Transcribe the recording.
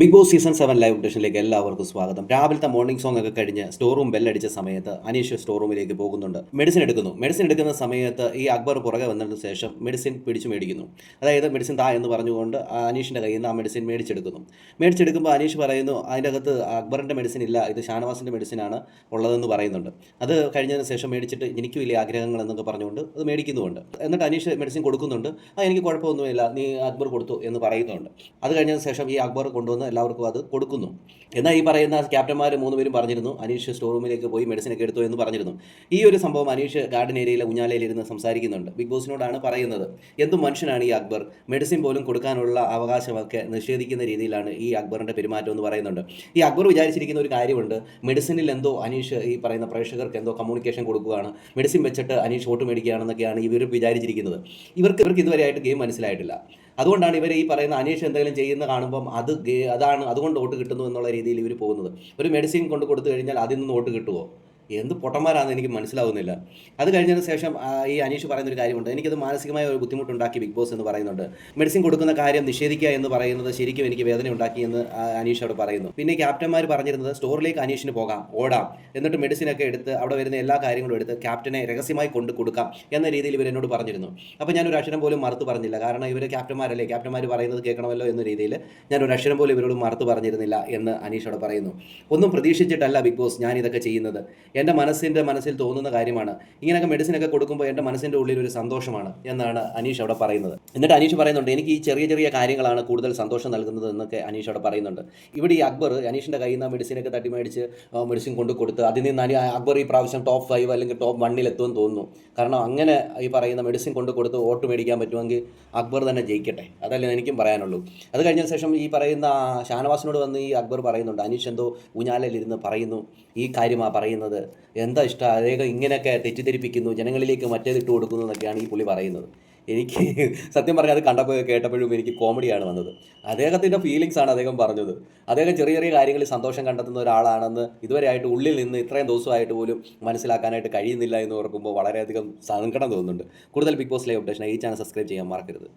Big boss season 7 live അപ്ഡേഷനിലേക്ക് എല്ലാവർക്കും സ്വാഗതം. രാവിലത്തെ മോർണിംഗ് സോങ് ഒക്കെ കഴിഞ്ഞ് സ്റ്റോർ റൂം ബെല്ലടിച്ച സമയത്ത് അനീഷ് സ്റ്റോർ റൂമിലേക്ക് പോകുന്നുണ്ട്. മെഡിസിൻ എടുക്കുന്ന സമയത്ത് ഈ അക്ബർ പുറകെ വന്നതിന് ശേഷം മെഡിസിൻ പിടിച്ചു മേടിക്കുന്നു. അതായത് മെഡിസിൻ താ എന്ന് പറഞ്ഞുകൊണ്ട് അനീഷിൻ്റെ കയ്യിൽ നിന്ന് ആ മെഡിസിൻ മേടിച്ചെടുക്കുമ്പോൾ അനീഷ് പറയുന്നു അതിൻ്റെ അകത്ത് അക്ബറിൻ്റെ മെഡിസിൻ ഇല്ല, ഇത് ഷാനവാസിൻ്റെ മെഡിസിനാണ് ഉള്ളതെന്ന് പറയുന്നുണ്ട്. അത് കഴിഞ്ഞതിന് ശേഷം മേടിച്ചിട്ട് എനിക്ക് വലിയ ആഗ്രഹങ്ങൾ എന്നൊക്കെ പറഞ്ഞുകൊണ്ട് അത് മേടിക്കുന്നുമുണ്ട്. എന്നിട്ട് അനീഷ് മെഡിസിൻ കൊടുക്കുന്നുണ്ട്. എനിക്ക് കുഴപ്പമൊന്നുമില്ല, നീ അക്ബർ കൊടുത്തു എന്ന് പറയുന്നുണ്ട്. അത് കഴിഞ്ഞതിന് ശേഷം ഈ അക്ബർ കൊണ്ടുവന്ന് എല്ലാവർക്കും അത് കൊടുക്കുന്നു. എന്നാൽ ഈ പറയുന്ന ക്യാപ്റ്റന്മാർ 3 പേരും പറഞ്ഞിരുന്നു അനീഷ് സ്റ്റോർ റൂമിലേക്ക് പോയി മെഡിസിനൊക്കെ എടുത്തു എന്ന് പറഞ്ഞിരുന്നു. ഈ ഒരു സംഭവം അനീഷ് ഗാർഡൻ ഏരിയയിലെ ഊഞ്ഞാലയിലിരുന്ന് സംസാരിക്കുന്നുണ്ട്. ബിഗ് ബോസിനോടാണ് പറയുന്നത്, എന്ത് മനുഷ്യനാണ് ഈ അക്ബർ, മെഡിസിൻ പോലും കൊടുക്കാനുള്ള അവകാശമൊക്കെ നിഷേധിക്കുന്ന രീതിയിലാണ് ഈ അക്ബറിൻ്റെ പെരുമാറ്റം എന്ന് പറയുന്നുണ്ട്. ഈ അക്ബർ വിചാരിച്ചിരിക്കുന്ന ഒരു കാര്യമുണ്ട്, മെഡിസിനിൽ എന്തോ അനീഷ് ഈ പറയുന്ന പ്രേക്ഷകർക്ക് എന്തോ കമ്മ്യൂണിക്കേഷൻ കൊടുക്കുകയാണ്, മെഡിസിൻ വെച്ചിട്ട് അനീഷ് വോട്ട് മേടിക്കുകയാണെന്നൊക്കെയാണ് ഇവർ വിചാരിച്ചിരിക്കുന്നത്. ഇവർക്ക് ഇതുവരെയായിട്ട് ഗെയിം മനസ്സിലായിട്ടില്ല. അതുകൊണ്ടാണ് ഇവർ ഈ പറയുന്ന അനീഷ് എന്തെങ്കിലും ചെയ്യുന്ന കാണുമ്പം അതുകൊണ്ട് വോട്ട് കിട്ടുന്നു എന്നുള്ള രീതിയിൽ ഇവർ പോകുന്നത്. ഒരു മെഡിസിൻ കൊണ്ട് കൊടുത്തു കഴിഞ്ഞാൽ അതിൽ നിന്ന് വോട്ട് കിട്ടുമോ? എന്ത് പൊട്ടന്മാരാണെന്ന് എനിക്ക് മനസ്സിലാവുന്നില്ല. അത് കഴിഞ്ഞതിന് ശേഷം ഈ അനീഷ് പറയുന്നൊരു കാര്യമുണ്ട്, എനിക്കത് മാനസികമായ ഒരു ബുദ്ധിമുട്ടുണ്ടാക്കി ബിഗ് ബോസ് എന്ന് പറയുന്നുണ്ട്. മെഡിസിൻ കൊടുക്കുന്ന കാര്യം നിഷേധിക്കുക എന്ന് പറയുന്നത് ശരിക്കും എനിക്ക് വേദന ഉണ്ടാക്കിയെന്ന് അനീഷ് അവിടെ പറയുന്നു. പിന്നെ ക്യാപ്റ്റന്മാർ പറഞ്ഞിരുന്നത് സ്റ്റോറിലേക്ക് അനീഷിന് പോകാം, ഓടാം, എന്നിട്ട് മെഡിസിനൊക്കെ എടുത്ത് അവിടെ വരുന്ന എല്ലാ കാര്യങ്ങളും എടുത്ത് ക്യാപ്റ്റനെ രഹസ്യമായി കൊണ്ട് കൊടുക്കാം എന്ന രീതിയിൽ ഇവർ എന്നോട് പറഞ്ഞിരുന്നു. അപ്പോൾ ഞാനൊരു അക്ഷരം പോലും മറുത്ത് പറഞ്ഞില്ല. കാരണം ഇവർ ക്യാപ്റ്റന്മാരല്ലേ, ക്യാപ്റ്റന്മാർ പറയുന്നത് കേൾക്കണമല്ലോ എന്ന രീതിയിൽ ഞാനൊരു അക്ഷരം പോലും ഇവരോട് മറുത്ത് പറഞ്ഞിരുന്നില്ല എന്ന് അനീഷ് അവിടെ പറയുന്നു. ഒന്നും പ്രതീക്ഷിച്ചിട്ടല്ല ബിഗ് ബോസ് ഞാൻ ഇതൊക്കെ ചെയ്യുന്നത്, എൻ്റെ മനസ്സിൽ തോന്നുന്ന കാര്യമാണ്. ഇങ്ങനെയൊക്കെ മെഡിസിനൊക്കെ കൊടുക്കുമ്പോൾ എൻ്റെ മനസ്സിൻ്റെ ഉള്ളിൽ ഒരു സന്തോഷമാണ് എന്നാണ് അനീഷ് അവിടെ പറയുന്നത്. എന്നിട്ട് അനീഷ് പറയുന്നുണ്ട്, എനിക്ക് ഈ ചെറിയ ചെറിയ കാര്യങ്ങളാണ് കൂടുതൽ സന്തോഷം നൽകുന്നത് എന്നൊക്കെ അനീഷ് അവിടെ പറയുന്നുണ്ട്. ഇവിടെ ഈ അക്ബർ അനീഷിൻ്റെ കയ്യിൽ നിന്ന് മെഡിസിനൊക്കെ തട്ടി മേടിച്ച് മെഡിസിൻ കൊടുത്ത് അതിൽ നിന്ന് അക്ബർ ഈ പ്രാവശ്യം ടോപ്പ് 5 അല്ലെങ്കിൽ ടോപ്പ് 1 എത്തുമെന്ന് തോന്നുന്നു. കാരണം അങ്ങനെ ഈ പറയുന്ന മെഡിസിൻ കൊടുത്ത് വോട്ട് മേടിക്കാൻ പറ്റുമെങ്കിൽ അക്ബർ തന്നെ ജയിക്കട്ടെ, അതല്ലേ എനിക്കും പറയാനുള്ളൂ. അത് കഴിഞ്ഞ ശേഷം ഈ പറയുന്ന ഷാനവാസിനോട് വന്ന് ഈ അക്ബർ പറയുന്നുണ്ട്, അനീഷ് എന്തോ ഊഞ്ഞാലയിലിരുന്ന് പറയുന്നു, ഈ കാര്യമാണ് പറയുന്നത്, എന്താ ഇഷ്ടം, അദ്ദേഹം ഇങ്ങനെയൊക്കെ തെറ്റിദ്ധരിപ്പിക്കുന്നു, ജനങ്ങളിലേക്ക് മറ്റേതിട്ട് കൊടുക്കുന്നു എന്നൊക്കെയാണ് ഈ പുള്ളി പറയുന്നത്. എനിക്ക് സത്യം പറഞ്ഞാൽ അത് കേട്ടപ്പോഴും എനിക്ക് കോമഡിയാണ് വന്നത്. അദ്ദേഹത്തിൻ്റെ ഫീലിങ്സ് ആണ് അദ്ദേഹം പറഞ്ഞത്. അദ്ദേഹം ചെറിയ ചെറിയ കാര്യങ്ങളിൽ സന്തോഷം കണ്ടെത്തുന്ന ഒരാളാണെന്ന് ഇതുവരെയായിട്ട് ഉള്ളിൽ നിന്ന് ഇത്രയും ദിവസമായിട്ട് പോലും മനസ്സിലാക്കാനായിട്ട് കഴിയുന്നില്ല എന്ന് ഓർക്കുമ്പോൾ വളരെയധികം സങ്കടം തോന്നുന്നുണ്ട്. കൂടുതൽ ബിഗ് ബോസ് ലൈവ് അപ്ഡേഷൻ ഈ ചാനൽ സബ്സ്ക്രൈബ് ചെയ്യാൻ മറക്കരുത്.